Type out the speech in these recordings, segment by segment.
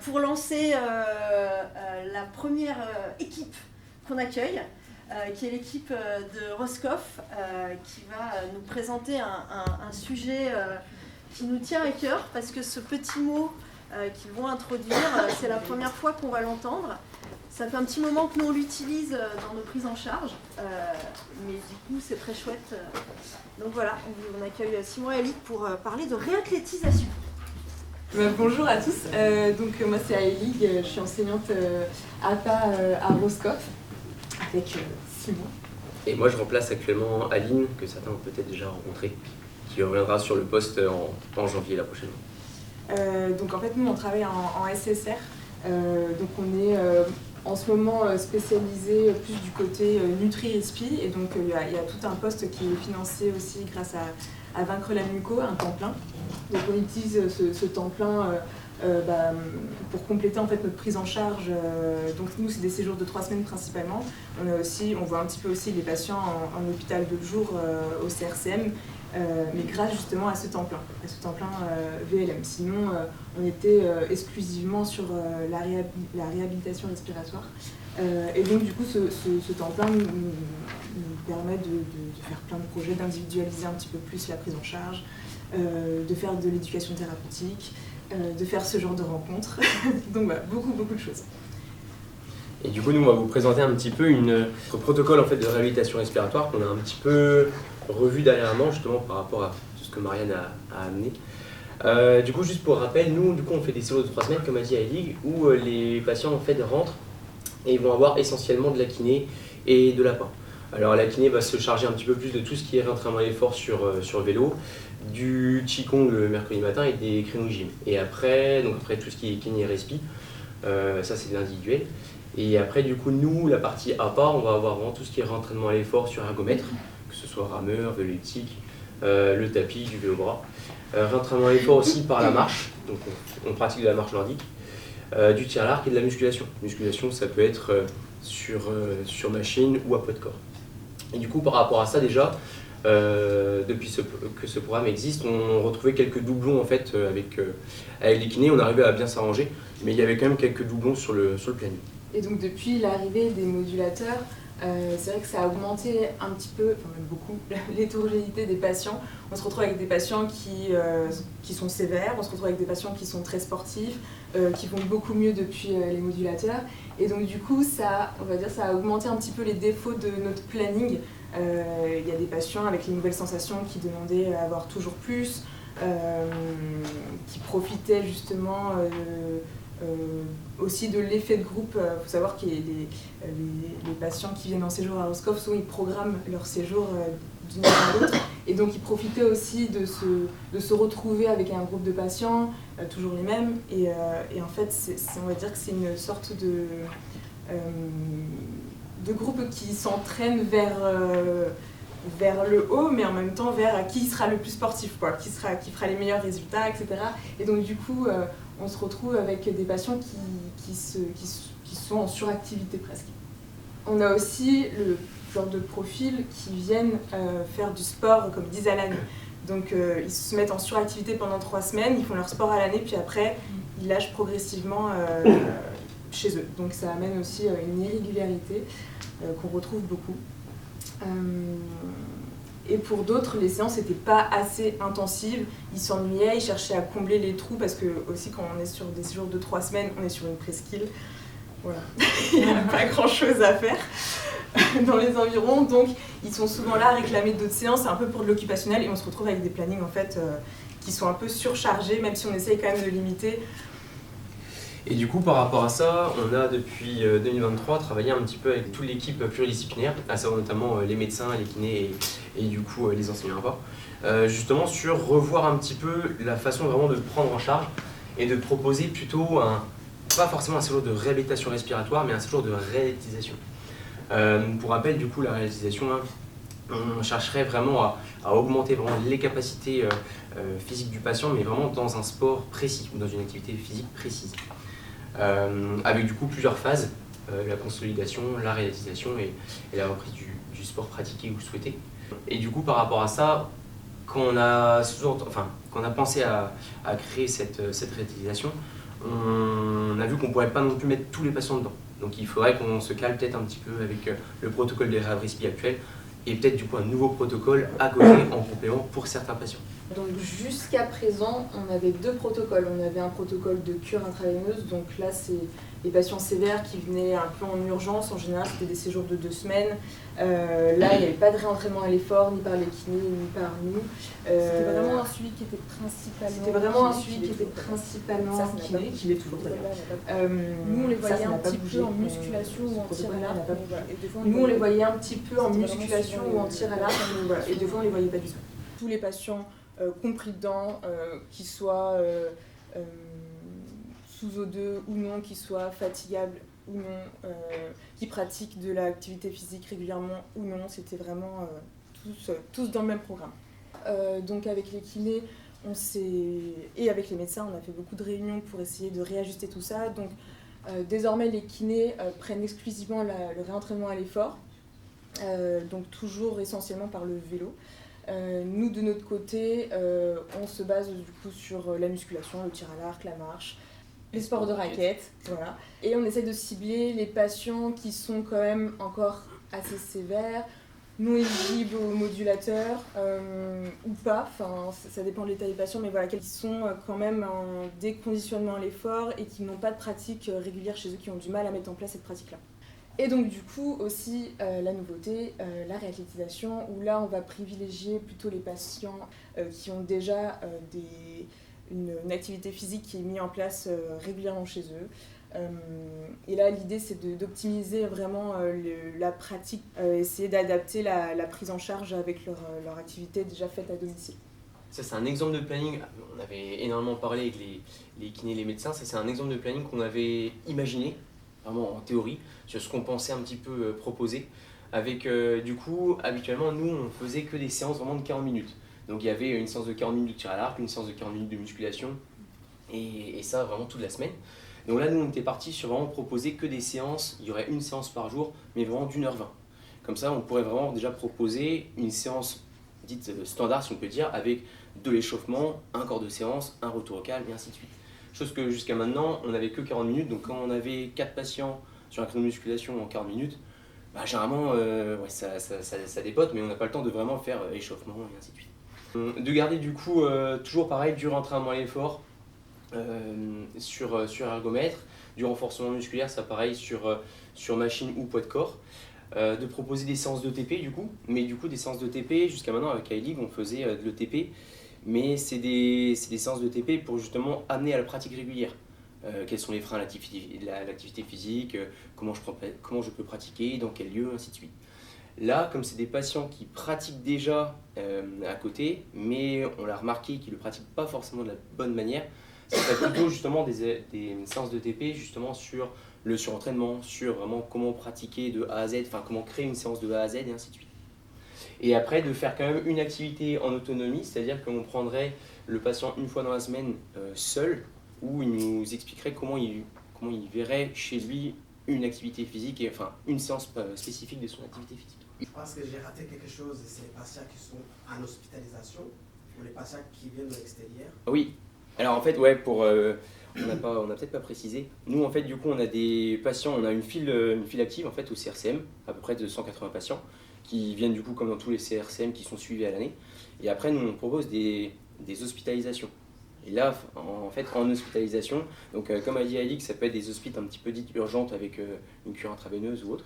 pour lancer la première équipe qu'on accueille, qui est l'équipe de Roscoff, qui va nous présenter un sujet qui nous tient à cœur, parce que ce petit mot qu'ils vont introduire, c'est la première fois qu'on va l'entendre. Ça fait un petit moment que nous on l'utilise dans nos prises en charge, mais du coup c'est très chouette. Donc voilà, on accueille Simon et Aïlig pour parler de réathlétisation. Bonjour à tous, moi c'est Aïlig, je suis enseignante APA à Roscoff avec Simon. Et moi je remplace actuellement Aline, que certains ont peut-être déjà rencontré, qui reviendra sur le poste en janvier la prochaine. Donc en fait nous on travaille en SSR, donc on est en ce moment spécialisé plus du côté Nutri-Respi, et donc il y a tout un poste qui est financé aussi grâce à Vaincre la muco, un temps plein. Donc on utilise ce temps plein pour compléter en fait notre prise en charge. Donc nous c'est des séjours de 3 semaines principalement. On voit un petit peu aussi les patients en hôpital de jour au CRCM, mais grâce justement à ce temps plein VLM. Sinon on était exclusivement sur la réhabilitation respiratoire. Et donc du coup ce temps plein nous permet de faire plein de projets, d'individualiser un petit peu plus la prise en charge, de faire de l'éducation thérapeutique, de faire ce genre de rencontres. Donc voilà, beaucoup de choses. Et du coup nous on va vous présenter un petit peu notre protocole en fait, de réhabilitation respiratoire qu'on a un petit peu revu dernièrement justement par rapport à tout ce que Marianne a amené. Du coup juste pour rappel, nous du coup on fait des séjours de 3 semaines comme a dit Aïlig, où les patients en fait rentrent et ils vont avoir essentiellement de la kiné et de l'APA. Alors la kiné va se charger un petit peu plus de tout ce qui est réentraînement à l'effort sur vélo, du qigong le mercredi matin et des créneaux gym. Et après tout ce qui est kiné et respi, ça c'est de l'individuel. Et après du coup nous, la partie APA, on va avoir vraiment tout ce qui est réentraînement à l'effort sur ergomètre, que ce soit rameur, vélo elliptique, le tapis, du vélo-bras. Réentraînement à l'effort aussi par la marche, donc on pratique de la marche nordique, du tir à l'arc et de la musculation. Musculation ça peut être sur machine ou à poids de corps. Et du coup par rapport à ça déjà, depuis que ce programme existe, on retrouvait quelques doublons en fait avec les kinés, on arrivait à bien s'arranger, mais il y avait quand même quelques doublons sur le planning. Et donc depuis l'arrivée des modulateurs, c'est vrai que ça a augmenté un petit peu, enfin même beaucoup, l'hétérogénéité des patients. On se retrouve avec des patients qui sont sévères, on se retrouve avec des patients qui sont très sportifs, qui vont beaucoup mieux depuis les modulateurs. Et donc du coup, ça a augmenté un petit peu les défauts de notre planning. Il y a des patients avec les nouvelles sensations qui demandaient à avoir toujours plus, qui profitaient justement aussi de l'effet de groupe. Il faut savoir que les patients qui viennent en séjour à Roscoff, souvent ils programment leur séjour d'une heure à l'autre, et donc ils profitaient aussi de se retrouver avec un groupe de patients, toujours les mêmes, et en fait on va dire que c'est une sorte de groupe qui s'entraîne vers le haut, mais en même temps vers qui sera le plus sportif, qui fera les meilleurs résultats, etc. Et donc du coup, on se retrouve avec des patients qui sont en suractivité presque. On a aussi le genre de profils qui viennent faire du sport comme 10 à l'année. Donc ils se mettent en suractivité pendant 3 semaines, ils font leur sport à l'année, puis après ils lâchent progressivement chez eux. Donc ça amène aussi une irrégularité qu'on retrouve beaucoup. Et pour d'autres, les séances n'étaient pas assez intensives, ils s'ennuyaient, ils cherchaient à combler les trous, parce que aussi quand on est sur des séjours de 3 semaines, on est sur une presqu'île. Voilà, il n'y a pas grand chose à faire dans les environs, donc ils sont souvent là à réclamer d'autres séances, c'est un peu pour de l'occupationnel, et on se retrouve avec des plannings en fait qui sont un peu surchargés, même si on essaye quand même de limiter. Et du coup, par rapport à ça, on a depuis 2023 travaillé un petit peu avec toute l'équipe pluridisciplinaire, à savoir notamment les médecins, les kinés et du coup les enseignants justement sur revoir un petit peu la façon vraiment de prendre en charge et de proposer plutôt pas forcément un séjour de réhabilitation respiratoire, mais un séjour de réalitisation. Pour rappel, du coup, la réalitisation, on chercherait vraiment à augmenter vraiment les capacités physiques du patient, mais vraiment dans un sport précis ou dans une activité physique précise. Avec du coup plusieurs phases, la consolidation, la réalisation et la reprise du sport pratiqué ou souhaité. Et du coup par rapport à ça, quand on a pensé à créer cette réalisation, on on a vu qu'on ne pourrait pas non plus mettre tous les patients dedans. Donc il faudrait qu'on se cale peut-être un petit peu avec le protocole des REHAB-RESPI actuel et peut-être du coup un nouveau protocole à côté en complément pour certains patients. Donc jusqu'à présent, on avait 2 protocoles. On avait un protocole de cure intraveineuse, donc là c'est les patients sévères qui venaient un peu en urgence. En général, c'était des séjours de 2 semaines. Là, il n'y avait pas de réentraînement à l'effort, ni par les kinés, ni par nous. C'était vraiment un suivi qui était principalement kiné, qui l'est toujours d'ailleurs. Nous, on les voyait un petit peu en musculation ou en tir à l'arc. Nous, on les voyait un petit peu en musculation ou en tir à l'arc, et des fois, on les voyait pas du tout. Tous les patients compris dedans, qu'ils soient sous O2 ou non, qu'ils soient fatigables ou non, qui pratiquent de l'activité physique régulièrement ou non, c'était vraiment tous dans le même programme. Donc avec les kinés et avec les médecins, on a fait beaucoup de réunions pour essayer de réajuster tout ça. Donc désormais les kinés prennent exclusivement le réentraînement à l'effort, donc toujours essentiellement par le vélo. Nous de notre côté, on se base du coup sur la musculation, le tir à l'arc, la marche, les sports de raquettes, voilà. Et on essaie de cibler les patients qui sont quand même encore assez sévères, non éligibles aux modulateurs ou pas, enfin ça dépend de l'état des patients, mais voilà, qui sont quand même en déconditionnement à l'effort et qui n'ont pas de pratique régulière chez eux, qui ont du mal à mettre en place cette pratique-là. Et donc du coup aussi la nouveauté, la réathlétisation, où là on va privilégier plutôt les patients qui ont déjà une activité physique qui est mise en place régulièrement chez eux. Et là l'idée c'est d'optimiser vraiment la pratique, essayer d'adapter la prise en charge avec leur activité déjà faite à domicile. Ça c'est un exemple de planning, on avait énormément parlé avec les kinés et les médecins, ça c'est un exemple de planning qu'on avait imaginé, vraiment en théorie, sur ce qu'on pensait un petit peu proposer. Avec du coup, habituellement nous on faisait que des séances vraiment de 40 minutes. Donc il y avait une séance de 40 minutes de tir à l'arc, une séance de 40 minutes de musculation, et ça vraiment toute la semaine. Donc là nous on était partis sur vraiment proposer que des séances, il y aurait une séance par jour, mais vraiment d'1h20. Comme ça on pourrait vraiment déjà proposer une séance dite standard si on peut dire, avec de l'échauffement, un corps de séance, un retour au calme et ainsi de suite. Chose que jusqu'à maintenant on n'avait que 40 minutes, donc quand on avait 4 patients sur un créneau de musculation en 40 minutes, bah, généralement ça dépote, mais on n'a pas le temps de vraiment faire échauffement et ainsi de suite. De garder du coup toujours pareil du rentraînement à l'effort sur ergomètre, du renforcement musculaire, ça pareil sur machine ou poids de corps, de proposer des séances de TP du coup, mais du coup des séances de TP jusqu'à maintenant avec iLeague on faisait de l'ETP, mais c'est des séances de TP pour justement amener à la pratique régulière. Quels sont les freins à l'activité physique, comment je peux pratiquer, dans quel lieu, ainsi de suite. Là, comme c'est des patients qui pratiquent déjà à côté, mais on l'a remarqué qu'ils ne le pratiquent pas forcément de la bonne manière, ça serait plutôt justement des séances de TP justement sur le surentraînement, sur vraiment comment pratiquer de A à Z, enfin comment créer une séance de A à Z et ainsi de suite. Et après de faire quand même une activité en autonomie, c'est-à-dire qu'on prendrait le patient une fois dans la semaine seul, où il nous expliquerait comment il verrait chez lui une activité physique, et enfin une séance spécifique de son activité physique. Je pense que j'ai raté quelque chose, c'est les patients qui sont en hospitalisation ou les patients qui viennent de l'extérieur. Oui, alors en fait, ouais, on n'a peut-être pas précisé. Nous, en fait, du coup, on a des patients, on a une file active en fait au CRCM, à peu près de 180 patients, qui viennent du coup comme dans tous les CRCM qui sont suivis à l'année. Et après, nous, on propose des hospitalisations. Et là, en fait, en hospitalisation, donc comme a dit iLeague, ça peut être des hospites un petit peu dites urgentes avec une cure intraveineuse ou autre.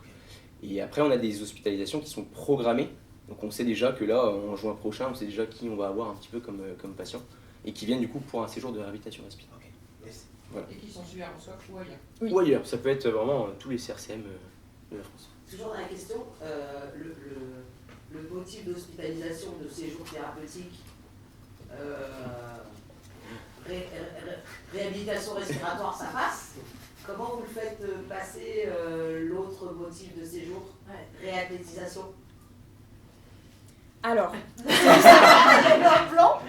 Et après, on a des hospitalisations qui sont programmées. Donc on sait déjà que là, en juin prochain, on sait déjà qui on va avoir un petit peu comme patient. Et qui viennent du coup pour un séjour de réhabilitation respiratoire. Ok, merci. Voilà. Et qui sont suivis à Roscoff ou ailleurs. Oui. Ou ailleurs, ça peut être vraiment tous les CRCM de la France. Toujours dans la question, le motif d'hospitalisation de séjour thérapeutique, réhabilitation respiratoire, ça passe. Comment vous le faites passer l'autre motif de séjour, réathlétisation? Alors, un plan?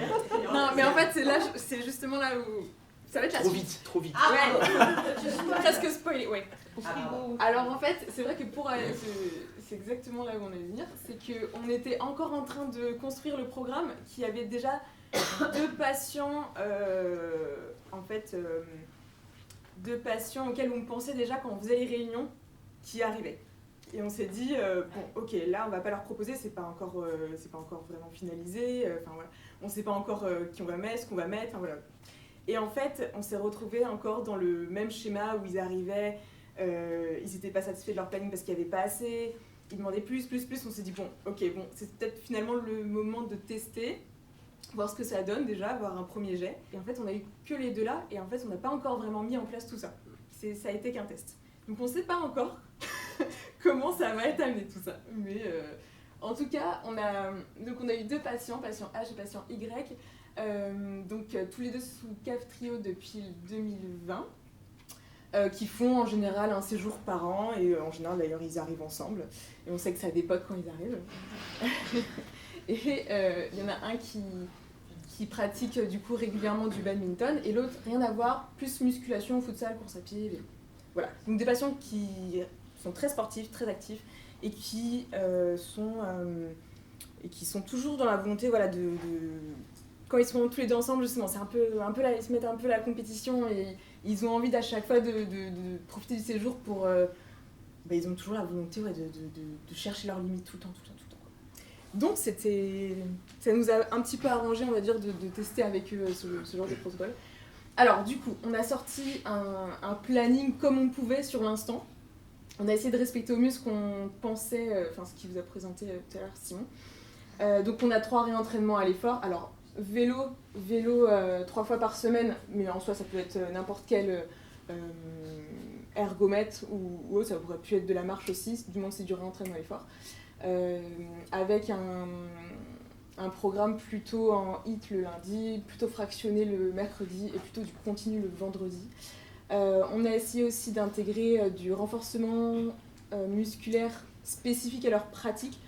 non, mais en fait, c'est justement là où ça va être la Trop suite. vite, trop vite. Ah, Ouais, presque spoilé, ouais. Ah, Alors en fait, c'est vrai que c'est exactement là où on allait venir, c'est qu'on était encore en train de construire le programme qui avait déjà 2 patients en fait 2 patients auxquels on pensait déjà quand on faisait les réunions qui arrivaient. Et on s'est dit, bon, ok, là, on va pas leur proposer, c'est pas encore vraiment finalisé, voilà. On sait pas encore qui on va mettre, ce qu'on va mettre, voilà. Et en fait, on s'est retrouvés encore dans le même schéma où ils arrivaient, ils n'étaient pas satisfaits de leur planning parce qu'il n'y avait pas assez, ils demandaient plus. On s'est dit, bon, ok, bon, c'est peut-être finalement le moment de tester, voir ce que ça donne déjà, avoir un premier jet. Et en fait, on a eu que les 2 là, et en fait, on n'a pas encore vraiment mis en place tout ça. Ça a été qu'un test. Donc on ne sait pas encore comment ça va être amené tout ça. Mais en tout cas, on a eu 2 patients, patient H et patient Y, tous les 2 sous CAF Trio depuis 2020, qui font en général un séjour par an, et en général d'ailleurs ils arrivent ensemble, et on sait que ça dépote quand ils arrivent. Et il y en a un qui pratique du coup régulièrement du badminton, et l'autre rien à voir, plus musculation, futsal, course à pied, vélo. Voilà, donc des patients qui sont très sportifs, très actifs, et qui sont toujours dans la volonté, voilà, de quand ils sont tous les 2 ensemble, justement, c'est un peu là, ils se mettent un peu la compétition, et ils ont envie d'à chaque fois de profiter du séjour pour... ils ont toujours la volonté, ouais, de chercher leurs limites tout le temps. Donc ça nous a un petit peu arrangé, on va dire, de tester avec eux ce genre de protocole. Alors du coup, on a sorti un planning comme on pouvait sur l'instant. On a essayé de respecter au mieux ce qu'on pensait, ce qu'il vous a présenté tout à l'heure Simon. Donc on a 3 réentraînements à l'effort. Alors vélo 3 fois par semaine, mais en soi ça peut être n'importe quel ergomètre ou autre, ça pourrait plus être de la marche aussi, du moins c'est du réentraînement à l'effort. Avec un programme plutôt en HIIT le lundi, plutôt fractionné le mercredi et plutôt du continu le vendredi. On a essayé aussi d'intégrer du renforcement musculaire spécifique à leur pratique.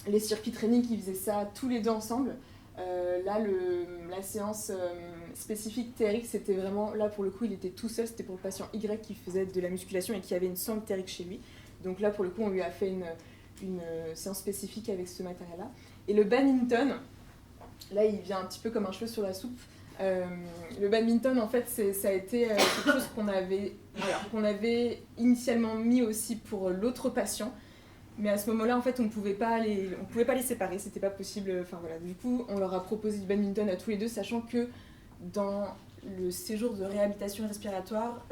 Les circuits training qui faisaient ça tous les 2 ensemble. Là, la séance spécifique TRX, c'était vraiment, là pour le coup, il était tout seul, c'était pour le patient Y qui faisait de la musculation et qui avait une sangle TRX chez lui. Donc là, pour le coup, on lui a fait une séance spécifique avec ce matériel-là. Et le badminton, là, il vient un petit peu comme un cheveu sur la soupe. Le badminton, en fait, ça a été quelque chose qu'on avait initialement mis aussi pour l'autre patient. Mais à ce moment-là, en fait, on ne pouvait pas les séparer, c'était pas possible. Enfin, voilà. Du coup, on leur a proposé du badminton à tous les 2, sachant que dans le séjour de réhabilitation respiratoire,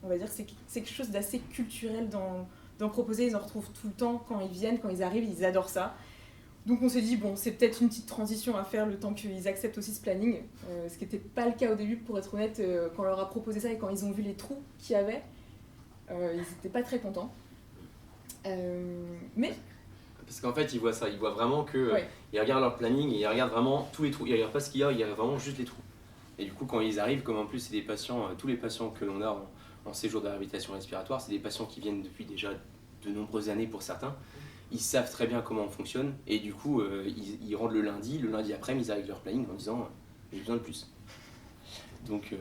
on va dire que c'est quelque chose d'assez culturel d'en proposer. Ils en retrouvent tout le temps quand ils viennent, quand ils arrivent, ils adorent ça. Donc on s'est dit, bon, c'est peut-être une petite transition à faire le temps qu'ils acceptent aussi ce planning, ce qui n'était pas le cas au début, pour être honnête, quand on leur a proposé ça et quand ils ont vu les trous qu'il y avait, ils n'étaient pas très contents. Mais... Parce qu'en fait, ils voient ça, ils voient vraiment que ouais. Ils regardent leur planning et ils regardent vraiment tous les trous. Ils regardent pas ce qu'il y a, ils regardent vraiment juste les trous. Et du coup, quand ils arrivent, comme en plus c'est des patients, tous les patients que l'on a en séjour de réhabilitation respiratoire, c'est des patients qui viennent depuis déjà de nombreuses années pour certains. Ils savent très bien comment on fonctionne et du coup, ils rentrent le lundi après-midi, ils arrivent avec leur planning en disant j'ai besoin de plus. Donc,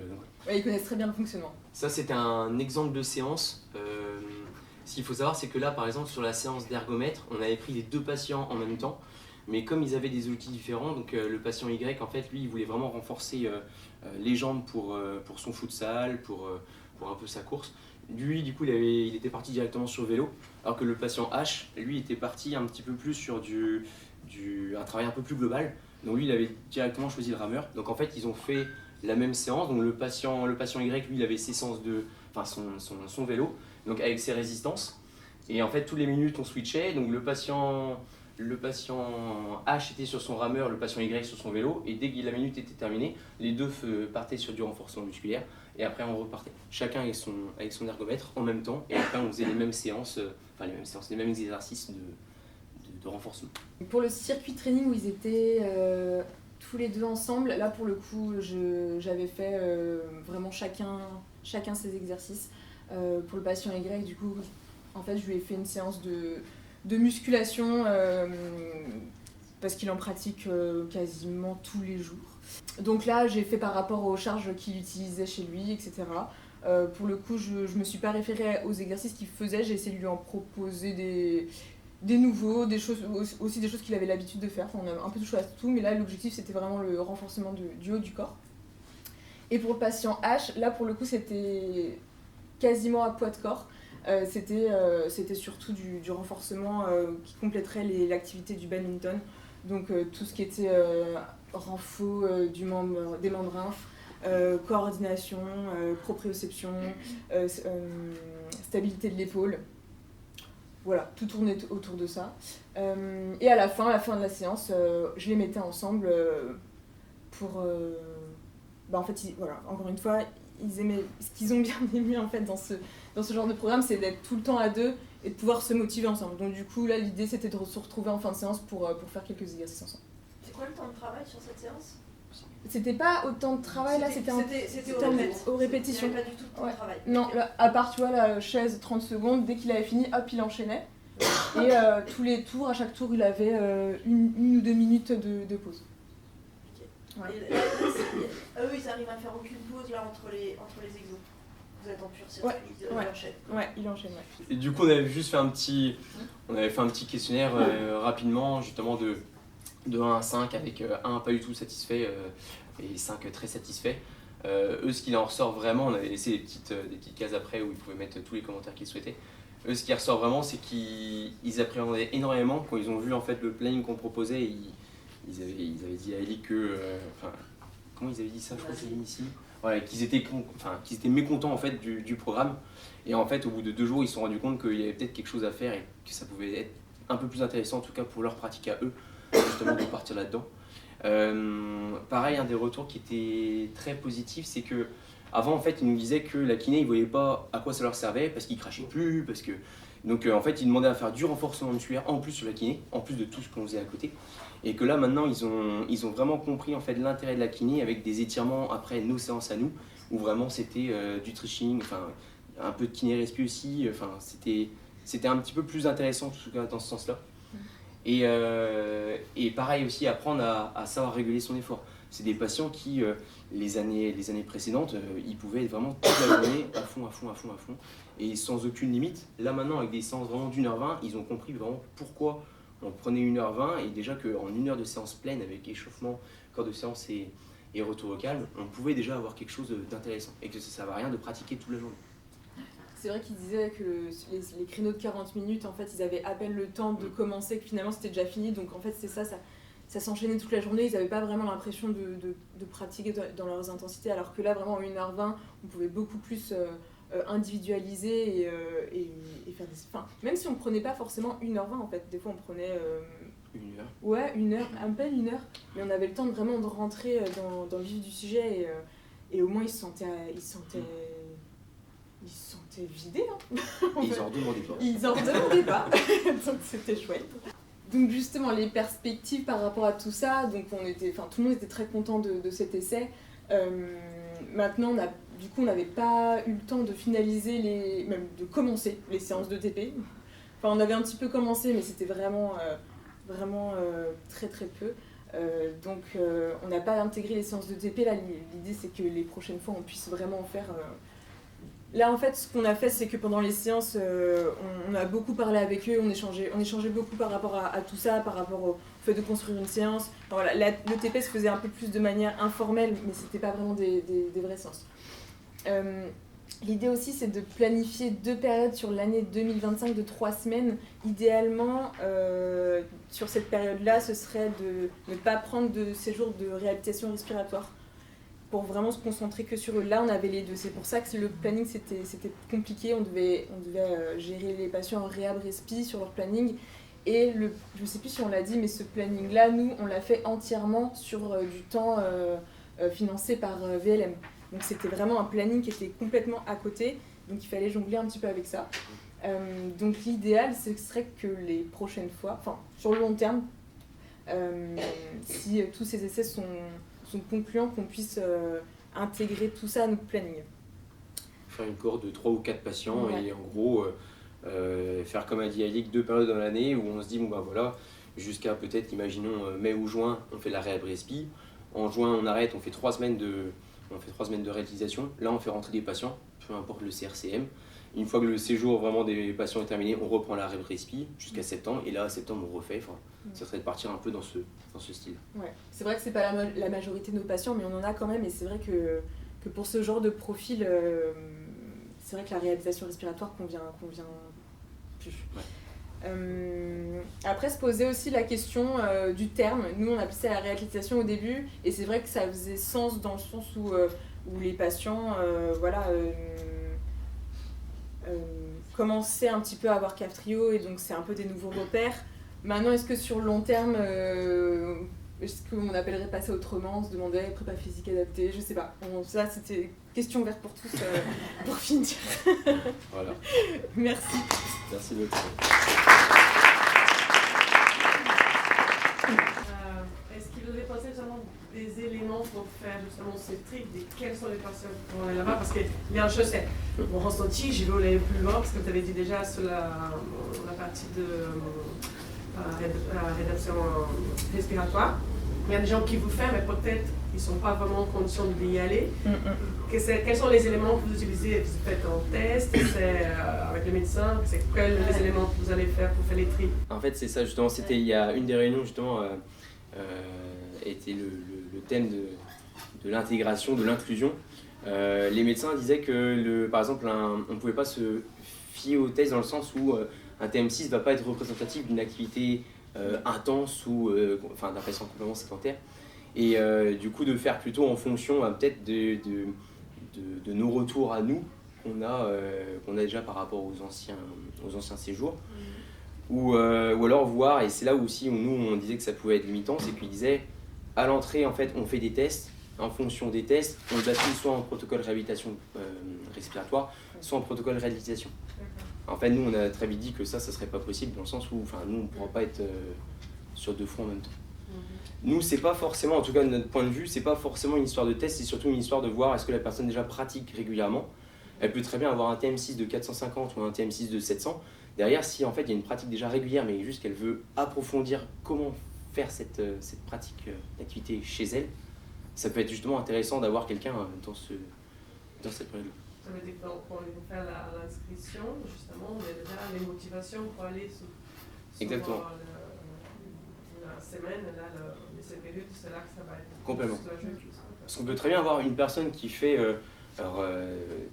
ouais, ils connaissent très bien le fonctionnement. Ça, c'était un exemple de séance. Ce qu'il faut savoir, c'est que là, par exemple, sur la séance d'ergomètre, on avait pris les 2 patients en même temps, mais comme ils avaient des outils différents, donc le patient Y, en fait, lui, il voulait vraiment renforcer les jambes pour son futsal, pour un peu sa course. Lui, du coup, il était parti directement sur le vélo, alors que le patient H, lui, était parti un petit peu plus sur un travail un peu plus global. Donc lui, il avait directement choisi le rameur. Donc en fait, ils ont fait la même séance. Donc le patient Y, lui, il avait ses séances son vélo, donc avec ses résistances. Et en fait, toutes les minutes, on switchait. Donc le patient H était sur son rameur, le patient Y sur son vélo. Et dès que la minute était terminée, les 2 partaient sur du renforcement musculaire. Et après, on repartait. Chacun avec son ergomètre en même temps. Et après, on faisait les mêmes les mêmes exercices de renforcement. Pour le circuit training où ils étaient tous les 2 ensemble, là pour le coup, j'avais fait vraiment chacun ses exercices. Pour le patient Y, du coup, en fait, je lui ai fait une séance de musculation parce qu'il en pratique quasiment tous les jours. Donc là, j'ai fait par rapport aux charges qu'il utilisait chez lui, etc. Pour le coup, je me suis pas référée aux exercices qu'il faisait, j'ai essayé de lui en proposer des nouveaux, aussi des choses qu'il avait l'habitude de faire. Enfin, on a un peu touché à tout, mais là, l'objectif, c'était vraiment le renforcement du haut du corps. Et pour le patient H, là pour le coup c'était quasiment à poids de corps. C'était surtout du renforcement qui compléterait l'activité du badminton. Donc tout ce qui était renfort des membrnes, coordination, proprioception, stabilité de l'épaule. Voilà, tout tournait autour de ça. Et à la fin de la séance, je les mettais ensemble pour... en fait, voilà, encore une fois, ils aimaient, ce qu'ils ont bien aimé en fait dans ce genre de programme, c'est d'être tout le temps à deux et de pouvoir se motiver ensemble. Donc du coup, là, l'idée, c'était de se retrouver en fin de séance pour faire quelques exercices ensemble. C'est quoi le temps de travail sur cette séance? C'était pas autant de travail, là, c'était aux répétitions. Il n'y avait pas du tout de temps de travail. Non, là, à part, tu vois, la chaise, 30 secondes, dès qu'il avait fini, hop, il enchaînait. Et tous les tours, à chaque tour, il avait une ou 2 minutes de pause. Ouais. Eux, ils arrivent à faire aucune pause là entre les exos. Vous êtes en pure circuit, ils enchaînent. Ouais, il enchaîne, ouais. Et du coup, on avait juste fait un petit questionnaire rapidement, justement de 1 à 5, avec 1 pas du tout satisfait et 5 très satisfaits. Eux, ce qu'il en ressort vraiment, on avait laissé des petites cases après où ils pouvaient mettre tous les commentaires qu'ils souhaitaient. Eux, ce qui ressort vraiment, c'est qu'ils appréhendaient énormément quand ils ont vu en fait le planning qu'on proposait. Ils avaient dit à Ellie que... comment ils avaient dit ça, je crois que c'est ici. Ouais, qu'ils étaient mécontents en fait du programme. Et en fait, au bout de 2 jours, ils se sont rendus compte qu'il y avait peut-être quelque chose à faire et que ça pouvait être un peu plus intéressant, en tout cas pour leur pratique à eux, justement de partir là-dedans. Pareil, un des retours qui était très positif, c'est que avant, en fait, ils nous disaient que la kiné, ils ne voyaient pas à quoi ça leur servait, parce qu'ils crachaient plus, parce que... Donc en fait, ils demandaient à faire du renforcement musculaire en plus sur la kiné, en plus de tout ce qu'on faisait à côté. Et que là, maintenant, ils ont vraiment compris en fait l'intérêt de la kiné avec des étirements après nos séances à nous, où vraiment c'était du stretching, enfin un peu de kiné respi aussi, enfin c'était un petit peu plus intéressant en tout cas dans ce sens-là. Et pareil aussi, apprendre à savoir réguler son effort. C'est des patients qui, les années précédentes, ils pouvaient être vraiment toute la journée à fond, et sans aucune limite. Là maintenant, avec des séances vraiment d'1h20, ils ont compris vraiment pourquoi on prenait 1h20, et déjà qu'en 1 heure de séance pleine, avec échauffement, corps de séance et retour au calme, on pouvait déjà avoir quelque chose d'intéressant, et que ça ne servait à rien de pratiquer toute la journée. C'est vrai qu'ils disaient que les créneaux de 40 minutes, en fait, ils avaient à peine le temps de commencer, que finalement c'était déjà fini. Donc en fait, c'est ça s'enchaînait toute la journée. Ils n'avaient pas vraiment l'impression de pratiquer dans leurs intensités, alors que là, vraiment, en 1h20, on pouvait beaucoup plus individualiser et faire des... Enfin, même si on ne prenait pas forcément 1h20, en fait. Des fois, on prenait... 1 heure. Ouais, 1 heure, à peine 1 heure. Mais on avait le temps vraiment de rentrer dans le vif du sujet et au moins, ils se sentaient vidés. Hein. Ils en redemandaient pas. Ils en redemandaient pas, donc c'était chouette. Donc justement, les perspectives par rapport à tout ça, donc tout le monde était très content de cet essai. Maintenant, on n'avait pas eu le temps de finaliser, même de commencer les séances de TP. Enfin, on avait un petit peu commencé, mais c'était vraiment très très peu. Donc on n'a pas intégré les séances de TP. Là, l'idée, c'est que les prochaines fois, on puisse vraiment en faire... Là, en fait, ce qu'on a fait, c'est que pendant les séances, on a beaucoup parlé avec eux, on échangeait beaucoup par rapport à tout ça, par rapport au fait de construire une séance. Enfin, voilà, le TP se faisait un peu plus de manière informelle, mais c'était pas vraiment des vraies séances. L'idée aussi, c'est de planifier 2 périodes sur l'année 2025 de 3 semaines. Idéalement, sur cette période-là, ce serait de ne pas prendre de séjour de réhabilitation respiratoire, pour vraiment se concentrer que sur eux. Là, on avait les deux. C'est pour ça que le planning, c'était compliqué. On devait gérer les patients en réhab respi sur leur planning. Et je ne sais plus si on l'a dit, mais ce planning-là, nous, on l'a fait entièrement sur du temps financé par VLM. Donc c'était vraiment un planning qui était complètement à côté. Donc il fallait jongler un petit peu avec ça. Donc l'idéal, ce serait que les prochaines fois, enfin sur le long terme, si tous ces essais sont concluants, qu'on puisse intégrer tout ça à notre planning. Faire une cohorte de 3 ou 4 patients, ouais. Et en gros faire comme a dit Alic, 2 périodes dans l'année où on se dit bon bah voilà, jusqu'à peut-être imaginons mai ou juin on fait la réhab respi, en juin on arrête, on fait 3 semaines de réutilisation, là on fait rentrer des patients, peu importe le CRCM. Une fois que le séjour vraiment des patients est terminé, on reprend la réhab respi jusqu'à septembre, et là à septembre on refait. Ça serait de partir un peu dans ce style. Ouais. C'est vrai que c'est pas la majorité de nos patients, mais on en a quand même, et c'est vrai que que pour ce genre de profil, c'est vrai que la réhabilitation respiratoire convient plus. Après, se poser aussi la question du terme. Nous, on appelait ça la réhabilitation au début, et c'est vrai que ça faisait sens dans le sens où les patients commençaient un petit peu à avoir Kaftrio, et donc c'est un peu des nouveaux repères. Maintenant, est-ce que sur le long terme, est-ce qu'on appellerait pas ça autrement, se demander prépa physique adaptée, je sais pas. Ça, c'était question ouverte pour tous, pour finir. Voilà. Merci. Merci beaucoup. Est-ce qu'il vous est pensé justement des éléments pour faire justement ce tri, quelles sont les personnes qui vont aller là-bas? Parce qu'il y a un chose, c'est mon ressenti, j'y veux aller plus loin, parce que tu avais dit déjà sur la partie de rédaction respiratoire. Il y a des gens qui vous font, mais peut-être ils ne sont pas vraiment en condition d'y aller. Quels sont les éléments que vous utilisez? Vous faites un test, c'est avec le médecin, c'est quels les éléments que vous allez faire pour faire les tri? En fait, c'est ça justement, c'était il y a une des réunions justement, était le thème de l'intégration, de l'inclusion. Les médecins disaient que, par exemple, on ne pouvait pas se fier au test dans le sens où un TM6 ne va pas être représentatif d'une activité intense ou d'un patient complètement sédentaire. Et du coup, de faire plutôt en fonction peut-être de nos retours à nous qu'on a déjà par rapport aux anciens séjours. Ou alors voir, et c'est là où aussi nous on disait que ça pouvait être limitant, c'est qu'ils disaient à l'entrée en fait on fait des tests, en fonction des tests on le baptise soit en protocole réhabilitation respiratoire, soit en protocole réhabilitation. En fait nous on a très vite dit que ça serait pas possible dans le sens où nous on ne pourra pas être sur deux fronts en même temps. Nous c'est pas forcément, en tout cas de notre point de vue, c'est pas forcément une histoire de test, c'est surtout une histoire de voir est-ce que la personne déjà pratique régulièrement. Elle peut très bien avoir un TM6 de 450 ou un TM6 de 700. Derrière, si en fait il y a une pratique déjà régulière, mais juste qu'elle veut approfondir comment faire cette pratique d'activité chez elle, ça peut être justement intéressant d'avoir quelqu'un dans cette période-là. Ça veut dire qu'on va faire l'inscription, justement, mais déjà les motivations pour aller sur Exactement. La semaine, là, les périodes, c'est là que ça va être complètement. soulagé. Parce qu'on peut très bien avoir une personne qui fait...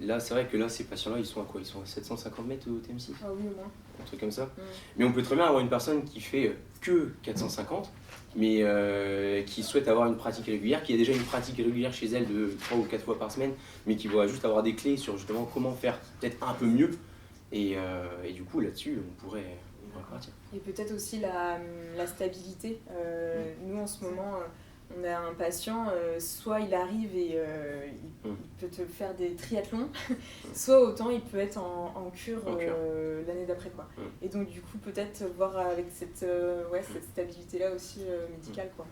là, c'est vrai que là, ces patients-là, ils sont à quoi? Ils sont à 750 mètres au TM6? Ah oui, au moins. Un truc comme ça. Mais on peut très bien avoir une personne qui fait que 450, mais qui souhaite avoir une pratique régulière, qui a déjà une pratique régulière chez elle de 3 ou 4 fois par semaine, mais qui va juste avoir des clés sur justement comment faire peut-être un peu mieux. Et du coup, là-dessus, on pourrait partir. Et peut-être aussi la stabilité. Nous, en ce moment... on a un patient, soit il arrive et il peut te faire des triathlons, soit autant il peut être en cure l'année d'après, quoi. Et donc du coup peut-être voir avec cette stabilité-là aussi médicale, quoi.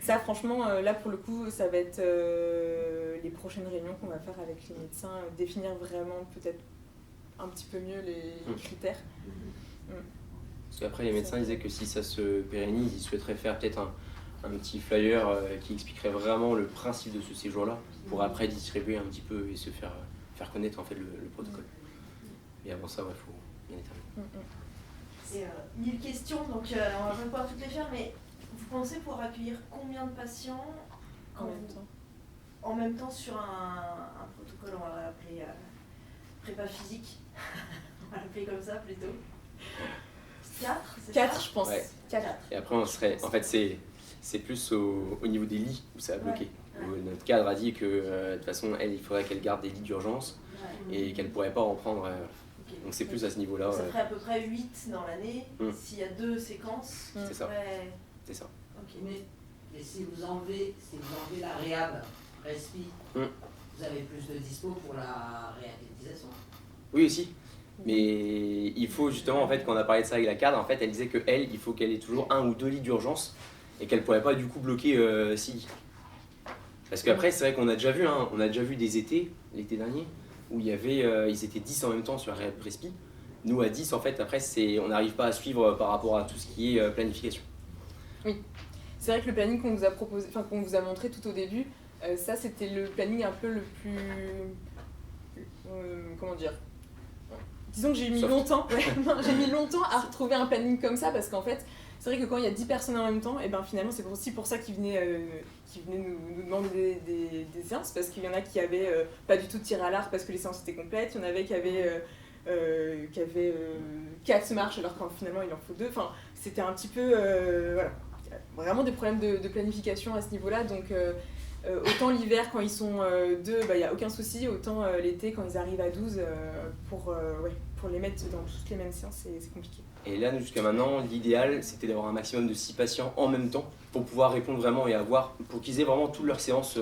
Ça franchement, là pour le coup, ça va être les prochaines réunions qu'on va faire avec les médecins, définir vraiment peut-être un petit peu mieux les critères. Parce qu'après les médecins disaient que si ça se pérennise, ils souhaiteraient faire peut-être un petit flyer qui expliquerait vraiment le principe de ce séjour-là pour après distribuer un petit peu et se faire connaître en fait le protocole. Et avant ça, il faut bien déterminer. C'est 1000 questions, donc on va pas pouvoir toutes les faire, mais vous pensez pouvoir accueillir combien de patients en même temps sur un protocole, on va l'appeler prépa physique, on va l'appeler comme ça plutôt. 4, je pense. Ouais. 4. Et après, on serait... En fait, c'est plus au niveau des lits où ça a bloqué. Où notre cadre a dit que de toute façon, il faudrait qu'elle garde des lits d'urgence et qu'elle ne pourrait pas en prendre. Donc c'est plus à ce niveau-là. Ça ferait à peu près 8 dans l'année. S'il y a 2 séquences, c'est ça. C'est ça. Okay. Mais si vous enlevez la réhab, respi, vous avez plus de dispo pour la réhabilitation. Oui aussi. Mais il faut justement, en fait, quand on a parlé de ça avec la cadre, en fait, elle disait il faut qu'elle ait toujours 1 ou 2 lits d'urgence et qu'elle ne pourrait pas du coup bloquer 6 lits. Parce qu'après, c'est vrai qu'on a déjà vu, des étés, l'été dernier, où ils étaient 10 en même temps sur la respi. Nous, à 10, en fait, après, on n'arrive pas à suivre par rapport à tout ce qui est planification. Oui, c'est vrai que le planning qu'on vous a proposé, qu'on vous a montré tout au début, ça, c'était le planning un peu le plus... comment dire ? Disons que j'ai mis longtemps à retrouver un planning comme ça parce qu'en fait, c'est vrai que quand il y a 10 personnes en même temps, et ben finalement c'est aussi pour ça qu'ils venaient nous demander des séances, parce qu'il y en a qui avaient pas du tout tiré à l'arc parce que les séances étaient complètes, il y en avait qui avaient 4 marches alors qu'en finalement il en faut 2. Enfin, c'était un petit peu voilà, vraiment des problèmes de planification à ce niveau-là. Donc autant l'hiver quand ils sont 2, il n'y a aucun souci, autant l'été quand ils arrivent à 12, pour les mettre dans toutes les mêmes séances, c'est compliqué. Et là, jusqu'à maintenant, l'idéal, c'était d'avoir un maximum de 6 patients en même temps pour pouvoir répondre vraiment et pour qu'ils aient vraiment toutes leurs séances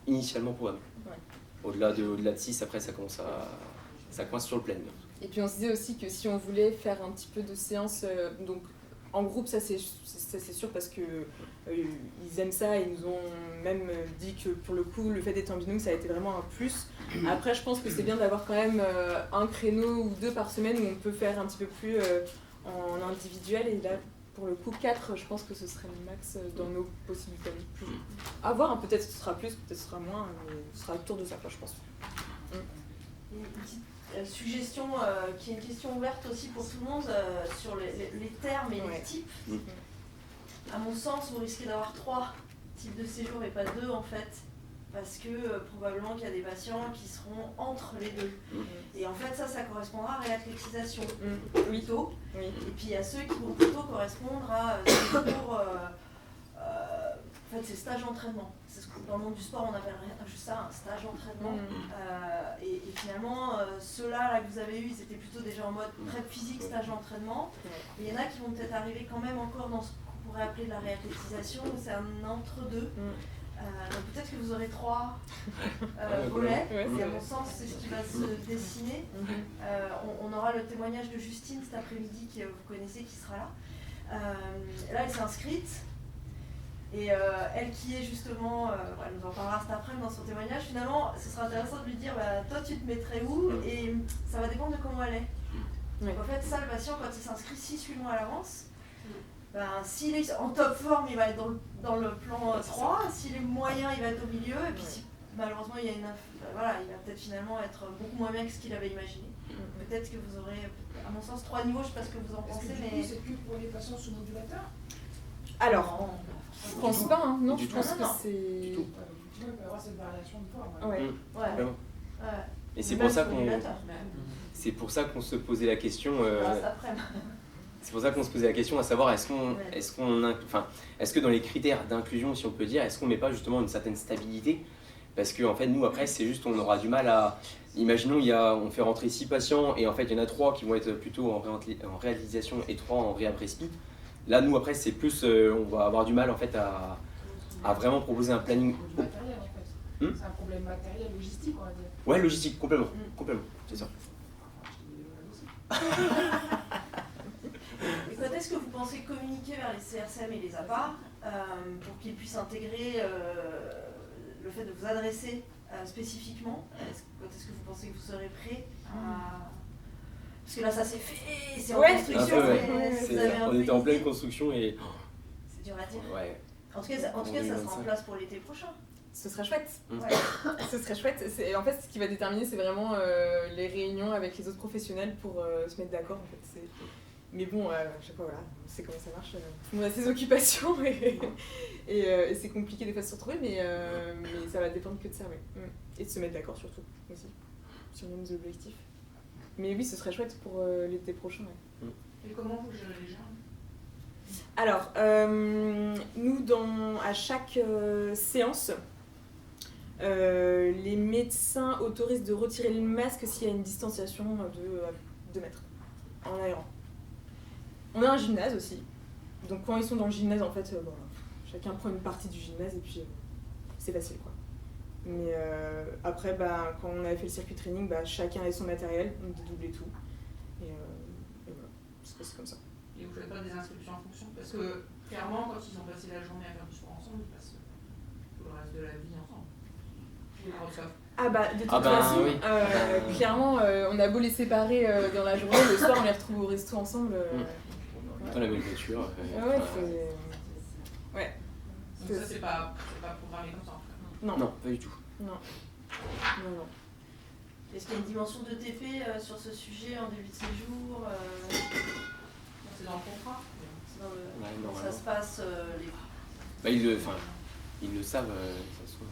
initialement programmées. Ouais. Au-delà de 6, après, ça coince sur le planning. Et puis on se disait aussi que si on voulait faire un petit peu de séances, donc en groupe, ça c'est sûr parce que ils aiment ça et ils nous ont même dit que pour le coup, le fait d'être en binôme, ça a été vraiment un plus. Après, je pense que c'est bien d'avoir quand même un créneau ou 2 par semaine où on peut faire un petit peu plus en individuel, et là pour le coup 4, je pense que ce serait le max dans nos possibilités. À voir, hein, peut-être ce sera plus, peut-être ce sera moins, mais ce sera autour de ça, je pense. Une petite suggestion qui est une question ouverte aussi pour tout le monde sur les termes et les types. À mon sens, vous risquez d'avoir 3 types de séjours et pas 2 en fait, parce que probablement qu'il y a des patients qui seront entre les 2. Et en fait, ça correspondra à réathlétisation plutôt. Oui. Et puis il y a ceux qui vont plutôt correspondre à des cours, en fait, c'est stage entraînement. C'est ce que dans le monde du sport on appellerait juste ça, un stage entraînement. Et finalement, ceux-là là, que vous avez eus, ils étaient plutôt déjà en mode prep physique, stage entraînement. Et il y en a qui vont peut-être arriver quand même encore dans ce qu'on pourrait appeler de la réathlétisation, où c'est un entre-deux. Donc peut-être que vous aurez 3 volets, et à mon sens c'est ce qui va se dessiner. On aura le témoignage de Justine cet après-midi, que vous connaissez, qui sera là. Là elle s'est inscrite, et elle qui est justement, elle nous en parlera cet après-midi dans son témoignage. Finalement ce sera intéressant de lui dire toi tu te mettrais où, et ça va dépendre de comment elle est. Donc en fait ça, le patient quand il s'inscrit 6-8 mois à l'avance, s'il est en top forme, il va être dans le plan 3, s'il est moyen, il va être au milieu, et puis si malheureusement il y a il va peut-être finalement être beaucoup moins bien que ce qu'il avait imaginé. Peut-être que vous aurez, à mon sens, 3 niveaux, je ne sais pas ce que vous en pensez, mais... C'est plus pour les patients sous modulateur? Alors, je pense pas, hein. Non, je pense que c'est... Il peut y avoir cette variation de forme. Ouais. Et c'est pour ça qu'on se posait la question... C'est pour ça qu'on se posait la question à savoir est-ce que dans les critères d'inclusion, si on peut dire, est-ce qu'on met pas justement une certaine stabilité? Parce que en fait nous après c'est juste on aura du mal à... Imaginons on fait rentrer 6 patients et en fait il y en a 3 qui vont être plutôt en réalisation et 3 en réaprès-spi. Là nous après c'est plus on va avoir du mal en fait à vraiment proposer un planning. Matériel, en fait. C'est un problème matériel, logistique on va dire. Ouais, logistique, complètement, c'est ça. Et quand est-ce que vous pensez communiquer vers les CRCM et les APA pour qu'ils puissent intégrer le fait de vous adresser spécifiquement? Quand est-ce que vous pensez que vous serez prêt à... Parce que là ça s'est fait, c'est en construction. On était en pleine construction et... C'est dur à dire. Ouais. En tout cas ça sera en place pour l'été prochain. Ce serait chouette. Ouais. Ce serait chouette. En fait, ce qui va déterminer, c'est vraiment les réunions avec les autres professionnels pour se mettre d'accord. En fait. Mais bon, je sais pas, voilà, on sait comment ça marche. Tout le monde a ses occupations et c'est compliqué des fois de se retrouver, mais ça va dépendre que de ça, oui. Et de se mettre d'accord surtout, aussi, sur les mêmes objectifs. Mais oui, ce serait chouette pour l'été prochain. Ouais. Et comment vous gérez les gens? Alors, nous, à chaque séance, les médecins autorisent de retirer le masque s'il y a une distanciation de 2 mètres en aérant. On a un gymnase aussi, donc quand ils sont dans le gymnase, en fait, chacun prend une partie du gymnase et puis c'est facile, quoi. Mais après, quand on avait fait le circuit training, chacun avait son matériel, on dédoublait tout, et voilà, c'est comme ça. Et vous ne faites pas des inscriptions en fonction? Parce que clairement, quand ils ont passé la journée à faire du sport ensemble, ils passent tout le reste de la vie ensemble. De toute façon, oui. Clairement, on a beau les séparer dans la journée, le soir on les retrouve au resto ensemble. Dans la même voiture. Ouais. Donc ça c'est pas programmé comme ça en fait. Non, pas du tout. Non. Est-ce qu'il y a une dimension de TP sur ce sujet en début de séjour? C'est dans le contrat. dans le... Ouais, Comment ça normalement. se passe les... Bah, ils le savent, ça se trouve.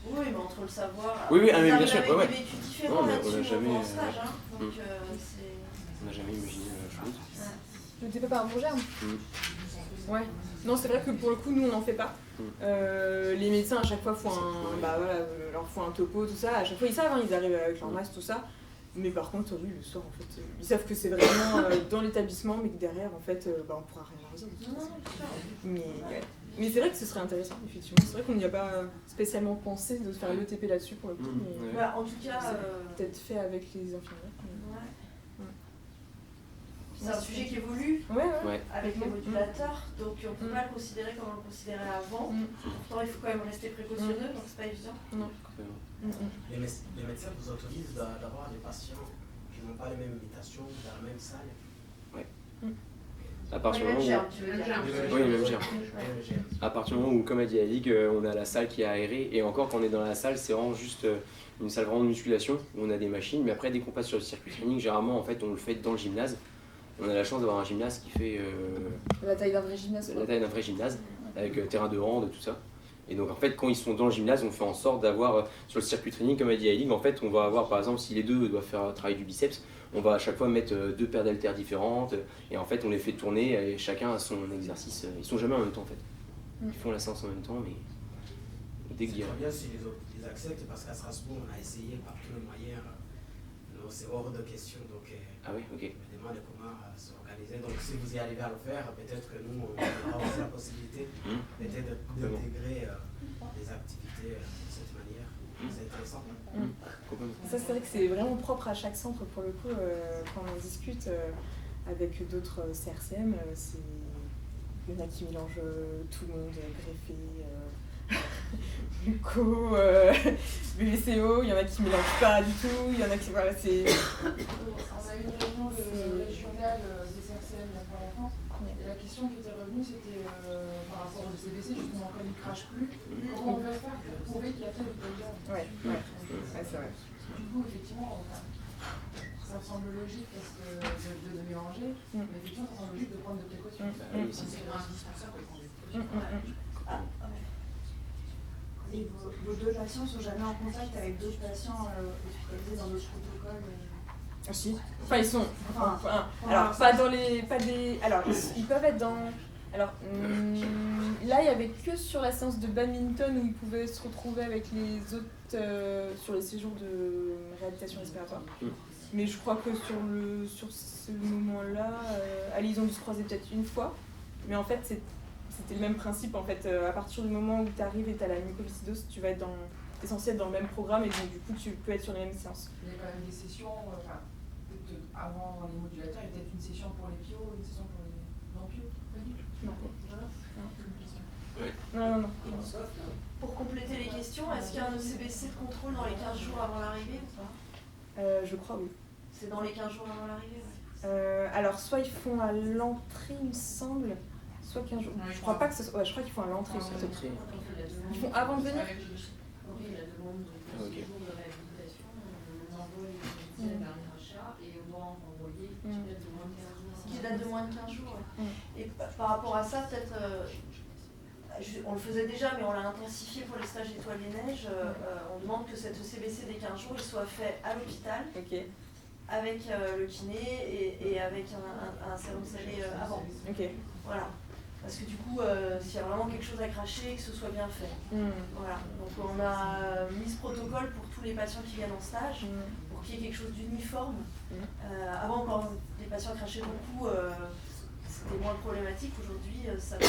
Oui, mais entre le savoir... Oui, oui, ah, Vous mais bien arrivez sûr, avec ouais, ouais. des vécus différents Non, mais on là-dessus a au jamais, en stage, hein. Donc Mm. c'est... On n'a jamais imaginé la chose. Je n'étais pas par un germe. Mm. Ouais. Non, c'est vrai que pour le coup, nous, on n'en fait pas. Les médecins, à chaque fois, font leur font un topo, tout ça. À chaque fois, ils savent, hein, ils arrivent avec leur masque, tout ça. Mais par contre, oui, le soir, en fait, ils savent que c'est vraiment dans l'établissement, mais que derrière, en fait, on pourra rien résoudre. Mais c'est vrai que ce serait intéressant, effectivement. C'est vrai qu'on n'y a pas spécialement pensé de faire l'ETP là-dessus, pour le coup. Mais Ouais. Bah, en tout cas... peut-être fait avec les infirmières. Ouais. C'est un sujet qui évolue Ouais, ouais. Ouais. avec les modulateurs, donc on ne peut pas le considérer comme on le considérait avant. Pourtant, il faut quand même rester précautionneux, donc c'est pas évident. Les médecins vous autorisent d'avoir des patients qui n'ont pas les mêmes mutations dans la même salle. À partir du Même moment germe, où... tu veux dire. Oui, même germe. Ouais. À partir du moment où, comme a dit Alig, on a la salle qui est aérée, et encore quand on est dans la salle, c'est vraiment juste une salle vraiment de musculation, où on a des machines, mais après dès qu'on passe sur le circuit training, généralement en fait on le fait dans le gymnase. On a la chance d'avoir un gymnase qui fait La taille d'un vrai gymnase. la taille d'un vrai gymnase, avec terrain de hand, tout ça. Et donc en fait quand ils sont dans le gymnase, on fait en sorte d'avoir sur le circuit training, comme a dit Alig, en fait on va avoir par exemple si les deux doivent faire travailler du biceps, on va à chaque fois mettre deux paires d'haltères différentes, et en fait on les fait tourner, et chacun a son exercice. Ils sont jamais en même temps en fait. Ils font la séance en même temps, mais dès qu'il y C'est a... très bien si les autres les acceptent, parce qu'à Strasbourg, on a essayé par tous les moyens. Non, c'est hors de question. Donc, Ah oui, ok. je me demande comment s'organiser. Donc, si vous y arrivez à le faire, peut-être que nous, on aura aussi la possibilité peut-être d'intégrer des activités de cette manière. C'est intéressant. Ça, c'est vrai que c'est vraiment propre à chaque centre. Pour le coup, quand on discute avec d'autres CRCM, il y en a qui mélangent tout le monde, greffé, Luco, BVCO, il y en a qui ne mélangent pas du tout, il y en a qui... Voilà, c'est... On a eu une réunion régionale des CRCM il y a pas longtemps, et la question qui était revenue, c'était par rapport au CBC, justement, quand il ne crache plus, comment on va faire pour prouver qu'il a fait le plaisir. Ouais, c'est vrai. Du coup, effectivement, ça me semble logique parce que de mélanger, mais effectivement, ça semble logique de prendre des précautions. C'est indispensable de prendre des précautions. Et vos deux patients ne sont jamais en contact avec d'autres patients hospitalisés dans d'autres protocoles Ah si. Enfin, ils sont... alors, pas dans les... Pas des, alors, ils peuvent être dans... Alors, là, il n'y avait que sur la séance de badminton où ils pouvaient se retrouver avec les autres sur les séjours de réhabilitation respiratoire. Mais je crois que sur ce moment-là, allez, ils ont dû se croiser peut-être une fois. Mais en fait, c'était le même principe. En fait, à partir du moment où tu arrives et tu as la mucoviscidose, tu vas être t'es censé être dans le même programme et donc du coup, tu peux être sur les mêmes séances. Il y a quand même des sessions, avant les modulateurs, il y a peut-être une session pour les PIO, une session pour les non-PIO. Non. Pour compléter les questions, est-ce qu'il y a un ECBC de contrôle dans les 15 jours avant l'arrivée ou pas? Je crois, oui. C'est dans les 15 jours avant l'arrivée, ouais. Alors, soit ils font à l'entrée, il me semble, soit 15 jours. Je crois pas que ce soit... Ouais, je crois qu'ils font à l'entrée. Ils font avant de venir. Oui, la demande de séjour de réhabilitation, on envoie les officiels vers les rachats et on doit envoyer qui date de moins de 15 jours. Qui date de moins de 15 jours, ouais. Et par rapport à ça, peut-être, on le faisait déjà, mais on l'a intensifié pour les stages étoiles et neiges. On demande que cette ECBC des 15 jours il soit fait à l'hôpital, avec le kiné et avec un sérum salé avant. Voilà. Parce que du coup, s'il y a vraiment quelque chose à cracher, que ce soit bien fait. Voilà. Donc on a mis ce protocole pour tous les patients qui viennent en stage, pour qu'il y ait quelque chose d'uniforme. Avant, quand les patients crachaient beaucoup, c'était moins problématique. Aujourd'hui, ça va...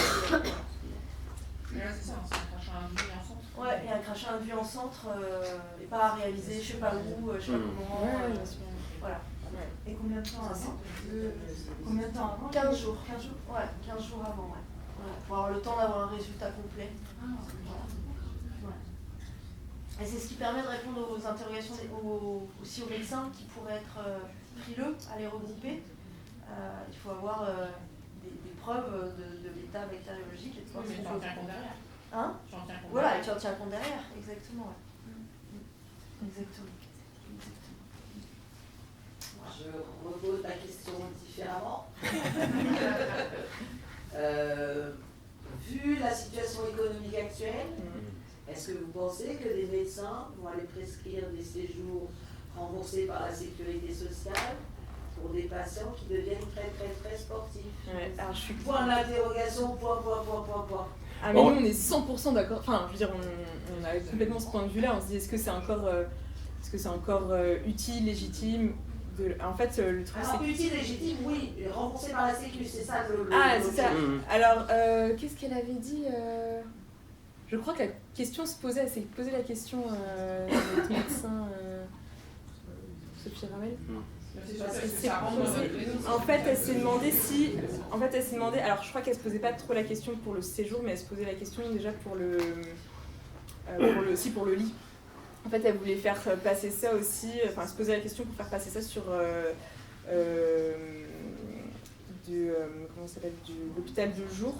C'est ça, c'est un crachat induit en centre. Ouais, et un crachat induit en centre, et pas à réaliser, je sais pas où, je sais pas comment. Voilà. Et combien de temps avant Combien de temps avant 15 jours. 15 jours. Ouais, 15 jours avant, ouais. Voilà, pour avoir le temps d'avoir un résultat complet. Voilà. Et c'est ce qui permet de répondre aux interrogations aussi aux médecins qui pourraient être frileux à les regrouper. Il faut avoir des preuves de l'état bactériologique et de pouvoir se derrière. Hein? Voilà, et tu en tiens compte derrière, exactement. Ouais. Exactement. Je repose la question différemment. Vu la situation économique actuelle, est-ce que vous pensez que les médecins vont aller prescrire des séjours remboursés par la sécurité sociale pour des patients qui deviennent très sportifs? Ouais, alors je suis... Point d'interrogation, point. Ah mais nous on est 100% d'accord, enfin je veux dire on a complètement ce point de vue là, on se dit est-ce que c'est encore utile, légitime En fait le truc alors, c'est... utile, légitime, oui, remboursé par la sécu, c'est ça le... c'est ça. Alors qu'est-ce qu'elle avait dit Je crois que la question se posait, elle s'est posée la question notre médecin Sophie Ramel. Parce que c'est en fait, elle s'est demandé si... En fait, elle s'est demandé... Alors, je crois qu'elle se posait pas trop la question pour le séjour, mais elle se posait la question déjà pour le lit. En fait, elle voulait faire passer ça aussi... Enfin, elle se posait la question pour faire passer ça sur... comment ça s'appelle, de l'hôpital de jour.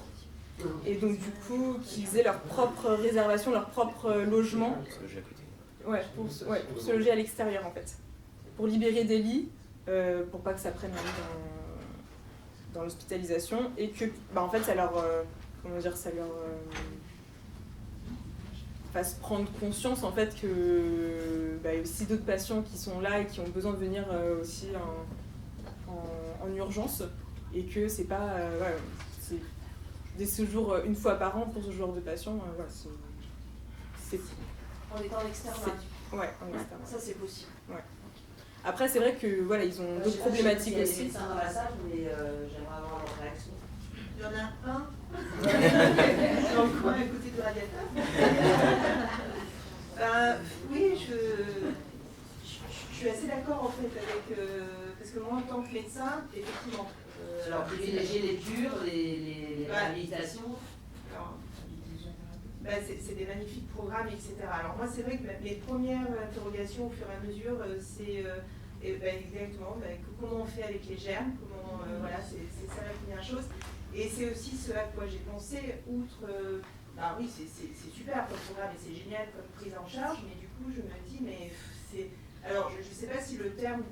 Et donc, du coup, qu'ils aient leur propre réservation, leur propre logement. Ouais, pour se loger à l'extérieur, en fait. Pour libérer des lits. Pour pas que ça prenne dans l'hospitalisation et que en fait ça leur fasse prendre conscience en fait que y a aussi d'autres patients qui sont là et qui ont besoin de venir aussi en urgence et que c'est pas c'est des séjours une fois par an pour ce genre de patients c'est en étant en externe. Ouais, en externe. Ça c'est possible. Ouais. Après, c'est vrai que voilà, ils ont d'autres problématiques aussi. Il y a des médecins dans la salle, mais j'aimerais avoir leur réaction. Il y en a un dans le coin à côté du radiateur. Oui, je suis assez d'accord en fait avec... parce que moi, en tant que médecin, effectivement... alors, privilégier les durs, les réhabilitations. C'est des magnifiques programmes, etc. Alors moi, c'est vrai que mes premières interrogations au fur et à mesure, c'est exactement comment on fait avec les germes, voilà, c'est ça la première chose. Et c'est aussi ce à quoi j'ai pensé, outre, oui, c'est super comme programme et c'est génial comme prise en charge, mais du coup, je me dis, mais c'est... Alors, je ne sais pas si le terme...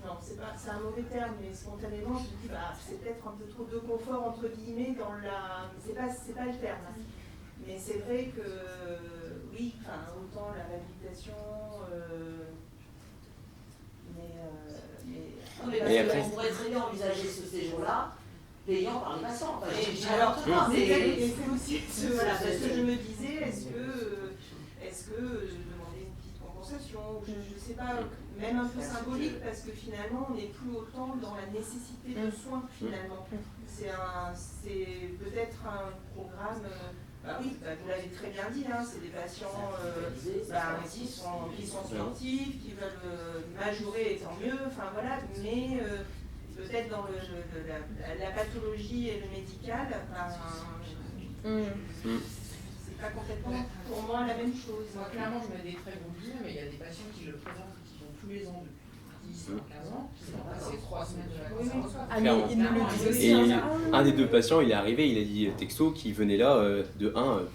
non, c'est un mauvais terme, mais spontanément, je me dis, c'est peut-être un peu trop de confort, entre guillemets, dans la... C'est pas le terme. Mais c'est vrai que, oui, autant la réhabilitation, mais après, on pourrait très bien envisager ce séjour-là payant par les patients. Mais c'est aussi ce que je me disais, est-ce que demander une petite compensation, je ne sais pas, même un peu symbolique, parce que finalement, on n'est plus autant dans la nécessité de soins, finalement. C'est peut-être un programme... oui, vous l'avez très bien dit, c'est des patients qui sont sportifs, qui veulent majorer et tant mieux, voilà, mais peut-être dans la pathologie et le médical, c'est pas complètement pour moi la même chose. Moi, clairement, je mets des très bons billets, mais il y a des patients qui le présentent, qui vont tous les ans depuis 10 à 15 ans, qui vont passer 3 semaines de vacances. Ah, mais ils nous le disent aussi. Et un des deux patients, il est arrivé, il a dit texto qu'il venait là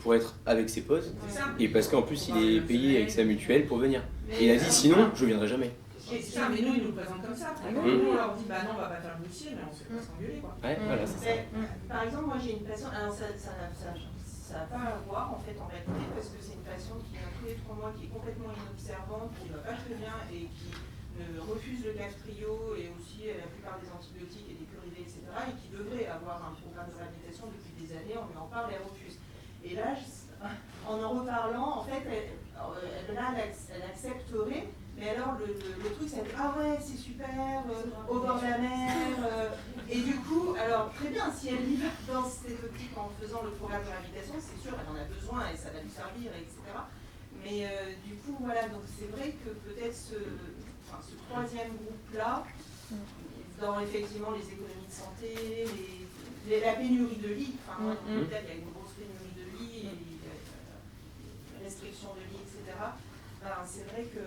pour être avec ses potes et parce qu'en plus il est payé avec sa mutuelle pour venir. Et il a dit sinon je viendrai jamais. Mais nous ils nous présentent comme ça. Nous on leur dit non on va pas faire le dossier, mais on se fait pas s'engueuler quoi. Ouais, voilà, c'est ça. Par exemple, moi j'ai une patiente, alors ça n'a pas à voir en fait en réalité parce que c'est une patiente qui vient tous les 3 mois, qui est complètement inobservante, qui ne va pas très bien et qui refuse le Kaftrio et aussi la plupart des antibiotiques et des purivés, etc. et qui devrait avoir un programme de réhabilitation depuis des années, on lui en parle et elle refuse. Et là, en reparlant, en fait, elle accepterait, mais alors le truc c'est ah ouais c'est super, au bord de la mer, et du coup, alors très bien, si elle y va dans cette optique en faisant le programme de réhabilitation, c'est sûr, elle en a besoin et ça va lui servir, etc. Mais du coup, voilà, donc c'est vrai que peut-être ce troisième groupe-là, dans effectivement les économies de santé, la pénurie de lits, peut-être il y a une grosse pénurie de lits, et une restriction de lits, etc. C'est vrai que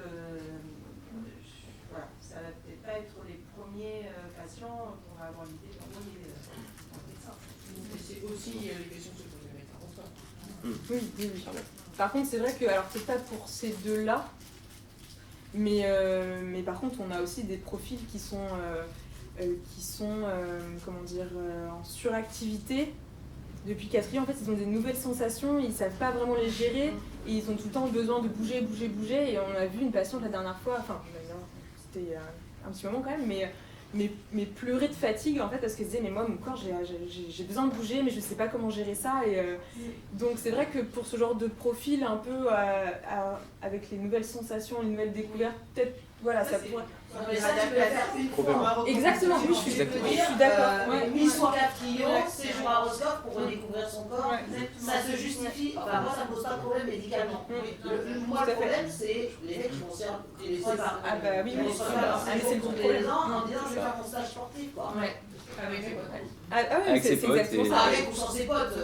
ça va peut-être pas être les premiers patients qu'on va avoir l'idée d'envoyer en médecin. Mais c'est aussi les questions que se posent les médecins pour ça. Oui. Par contre, c'est vrai que, alors peut-être pas pour ces deux-là, mais par contre, on a aussi des profils qui sont qui sont en suractivité. Depuis 4e, en fait, ils ont des nouvelles sensations, ils ne savent pas vraiment les gérer, et ils ont tout le temps besoin de bouger. Et on a vu une patiente la dernière fois, c'était il y a un petit moment quand même, mais pleurer de fatigue, en fait, parce qu'elle disait, mais moi, mon corps, j'ai besoin de bouger, mais je ne sais pas comment gérer ça. Donc c'est vrai que pour ce genre de profil, un peu avec les nouvelles sensations, les nouvelles découvertes, peut-être, voilà, ça pourrait... Mais ça, tu peux le faire une fois. Exactement, oui, je suis d'accord. Une fois 4 kilos, séjour à Roscoff pour redécouvrir son corps, ça se justifie. Enfin, moi, ça ne pose pas de problème médicalement. Moi, le problème, c'est les mecs qui vont se laisser par. Ah, bah oui, mais c'est le gros problème. En disant, je vais faire mon stage sportif, quoi. Avec ses potes. Avec ses potes. C'est exactement ça. Avec ou sans ses potes,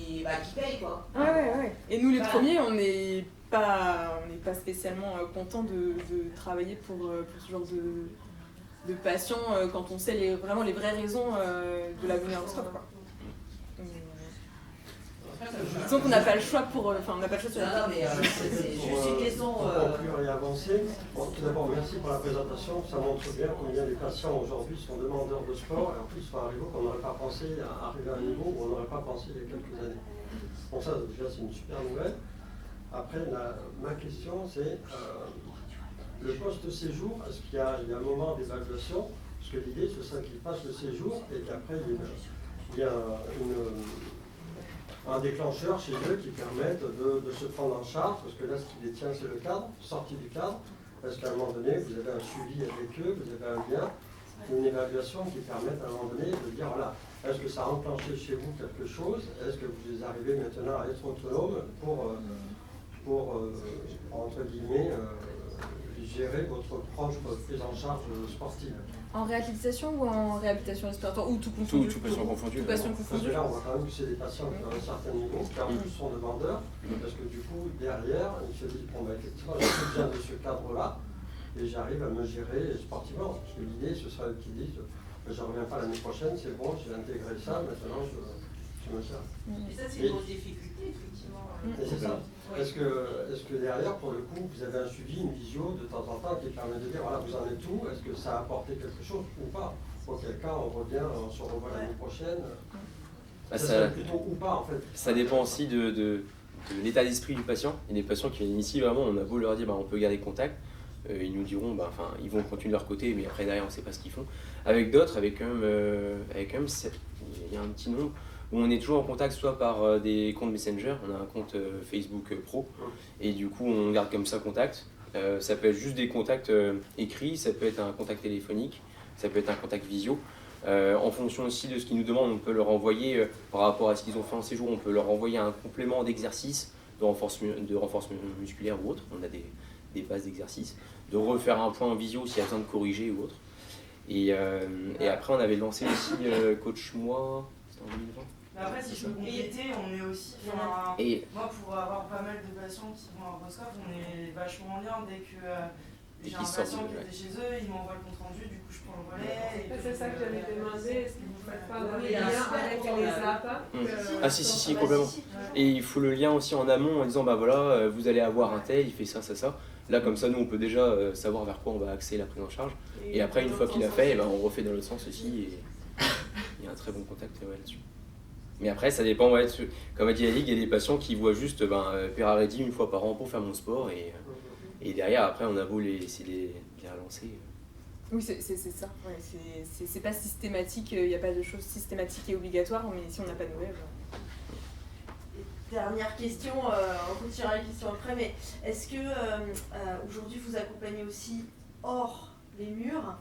qui paye, quoi. Ouais. Et nous, les premiers, on n'est pas spécialement content de travailler pour ce genre de patients quand on sait vraiment les vraies raisons de la venue à Roscoff, quoi. Disons qu'on n'a pas le choix on n'a pas le choix sur la mais c'est juste une question. Pour conclure et avancer, tout d'abord merci pour la présentation, ça montre bien combien les patients aujourd'hui sont demandeurs de sport et en plus sont arrivés qu'on n'aurait pas pensé à arriver à un niveau où on n'aurait pas pensé il y a quelques années. Bon, ça déjà c'est une super nouvelle. Après, ma question, c'est le post-séjour, est-ce qu'il y a un moment d'évaluation? Parce que l'idée, ce serait qu'il passe le séjour et qu'après, il y a un déclencheur chez eux qui permette de se prendre en charge, parce que là, ce qui les tient, c'est le cadre, sortie du cadre. Est-ce qu'à un moment donné, vous avez un suivi avec eux, vous avez un lien, une évaluation qui permette à un moment donné de dire, voilà, est-ce que ça a enclenché chez vous quelque chose? Est-ce que vous arrivez maintenant à être autonome pour entre guillemets, gérer votre propre prise en charge sportive? En réhabilitation ou en réhabilitation respiratoire? Ou tout confondu? Tout patient confondu. Parce que là, on voit quand même que c'est des patients qui ont un certain niveau, qui en plus sont demandeurs, parce que du coup, derrière, ils se disent, bon, effectivement, j'ai besoin de ce cadre-là, et j'arrive à me gérer sportivement. Parce que l'idée, ce serait qu'ils disent, je ne reviens pas l'année prochaine, c'est bon, j'ai intégré ça, maintenant je me sers. Et ça, c'est une grosse difficulté, effectivement. Et c'est ça. Est-ce que derrière, pour le coup, vous avez un suivi, une visio de temps en temps qui permet de dire, voilà, vous en êtes où? Est-ce que ça a apporté quelque chose ou pas? Auquel cas, on revient, on se revoit l'année prochaine. Ça plutôt ou pas, en fait. Ça dépend aussi de l'état d'esprit du patient. Il y a des patients qui viennent ici, vraiment, on a beau leur dire, on peut garder contact. Ils nous diront, ils vont continuer de leur côté, mais après, derrière, on ne sait pas ce qu'ils font. Avec d'autres, il y a un petit nombre où on est toujours en contact soit par des comptes Messenger, on a un compte Facebook Pro, et du coup on garde comme ça contact. Ça peut être juste des contacts écrits, ça peut être un contact téléphonique, ça peut être un contact visio. En fonction aussi de ce qu'ils nous demandent, on peut leur envoyer, par rapport à ce qu'ils ont fait en séjour, on peut leur envoyer un complément d'exercice, de renforcement musculaire ou autre, on a des bases d'exercice, de refaire un point en visio s'il y a besoin de corriger ou autre. Et après on avait lancé aussi Coach Moi, c'était en 2020. Mais après, si je peux compléter, on est aussi. Moi, pour avoir pas mal de patients qui vont à Roscoff, on est vachement en lien. Dès que j'ai un patient qui était chez eux, ils m'envoient le compte rendu, du coup, je prends le relais. C'est ça que j'avais demandé. Est-ce que vous ne faites pas le lien avec les APA? Ah, si, complètement. Et il faut le lien aussi en amont en disant, voilà, vous allez avoir un tel, il fait ça. Là, comme ça, nous, on peut déjà savoir vers quoi on va axer la prise en charge. Et après, une fois qu'il a fait, on refait dans l'autre sens aussi. Et il y a un très bon contact là-dessus. Mais après, ça dépend, comme a dit Alix, il y a des patients qui voient juste Peraredi une fois par an pour faire mon sport et derrière, après, on a beau essayer de les relancer. Oui, c'est ça. Ouais, c'est pas systématique, il n'y a pas de choses systématiques et obligatoires, mais si on n'a pas de nouvelles. Dernière question, on continuera les questions après, mais est-ce que aujourd'hui vous accompagnez aussi hors les murs,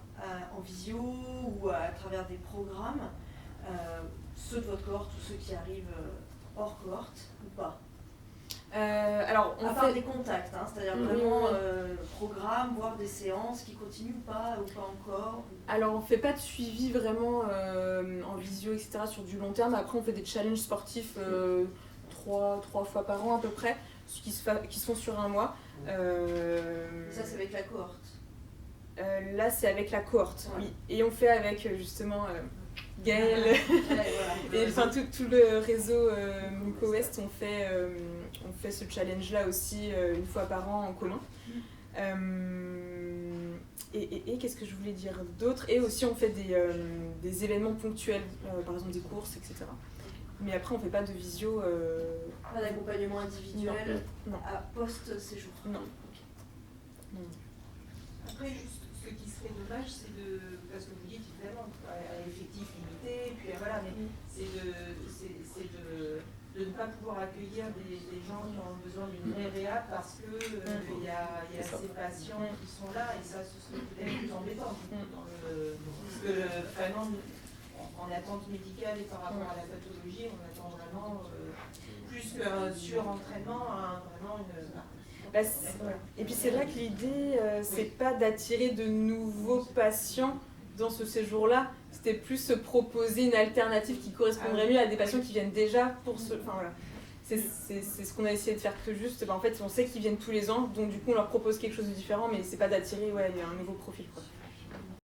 en visio ou à travers des programmes, ceux de votre cohorte ou ceux qui arrivent hors cohorte ou pas? Alors, à part des contacts, c'est-à-dire vraiment programme, voire des séances qui continuent ou pas encore? Alors on ne fait pas de suivi vraiment en visio, etc. sur du long terme. Après on fait des challenges sportifs 3 fois par an à peu près, qui se font sur un mois. Ça c'est avec la cohorte? Là c'est avec la cohorte, oui. Et on fait avec justement Gaëlle et enfin tout le réseau Muco-Ouest, on fait ce challenge là aussi une fois par an en commun. Et qu'est-ce que je voulais dire d'autre? Et aussi, on fait des événements ponctuels, par exemple des courses, etc. Mais après, on fait pas de visio. Pas d'accompagnement individuel non. à post-séjour. Non. Après, juste ce qui serait dommage, c'est parce que vous dites évidemment, à l'effectif limité, puis voilà, mais c'est de ne pas pouvoir accueillir des gens qui ont besoin d'une vraie réa parce que il y a ces patients qui sont là, et ça, ce serait peut-être plus embêtant. Parce que vraiment, en attente médicale et par rapport à la pathologie, on attend vraiment plus qu'un surentraînement, vraiment une... Et puis c'est vrai que l'idée, c'est pas d'attirer de nouveaux patients dans ce séjour-là, c'était plus se proposer une alternative qui correspondrait mieux à des patients qui viennent déjà pour ce... Enfin voilà, c'est ce qu'on a essayé de faire que juste, en fait on sait qu'ils viennent tous les ans, donc du coup on leur propose quelque chose de différent, mais c'est pas d'attirer un nouveau profil, quoi.